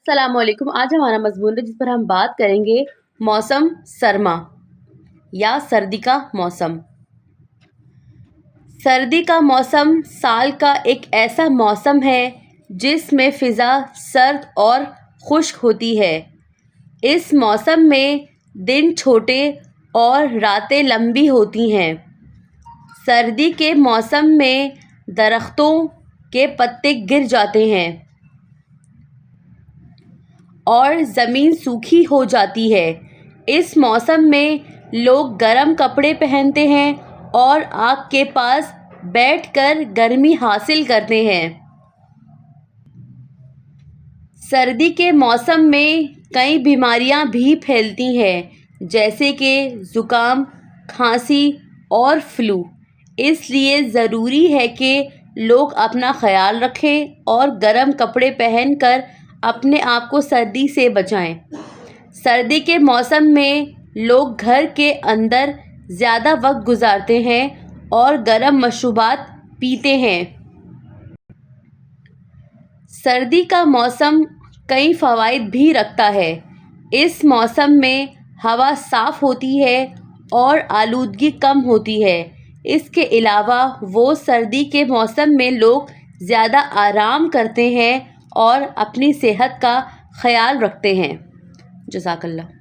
السلام علیکم۔ آج ہمارا مضمون ہے جس پر ہم بات کریں گے موسم سرما یا سردی کا موسم۔ سردی کا موسم سال کا ایک ایسا موسم ہے جس میں فضا سرد اور خشک ہوتی ہے۔ اس موسم میں دن چھوٹے اور راتیں لمبی ہوتی ہیں۔ سردی کے موسم میں درختوں کے پتے گر جاتے ہیں اور زمین سوکھی ہو جاتی ہے۔ اس موسم میں لوگ گرم کپڑے پہنتے ہیں اور آگ کے پاس بیٹھ کر گرمی حاصل کرتے ہیں۔ سردی کے موسم میں کئی بیماریاں بھی پھیلتی ہیں جیسے کہ زکام، کھانسی اور فلو۔ اس لیے ضروری ہے کہ لوگ اپنا خیال رکھیں اور گرم کپڑے پہن کر اپنے آپ کو سردی سے بچائیں۔ سردی کے موسم میں لوگ گھر کے اندر زیادہ وقت گزارتے ہیں اور گرم مشروبات پیتے ہیں۔ سردی کا موسم کئی فوائد بھی رکھتا ہے۔ اس موسم میں ہوا صاف ہوتی ہے اور آلودگی کم ہوتی ہے۔ اس کے علاوہ سردی کے موسم میں لوگ زیادہ آرام کرتے ہیں اور اپنی صحت کا خیال رکھتے ہیں۔ جزاک اللہ۔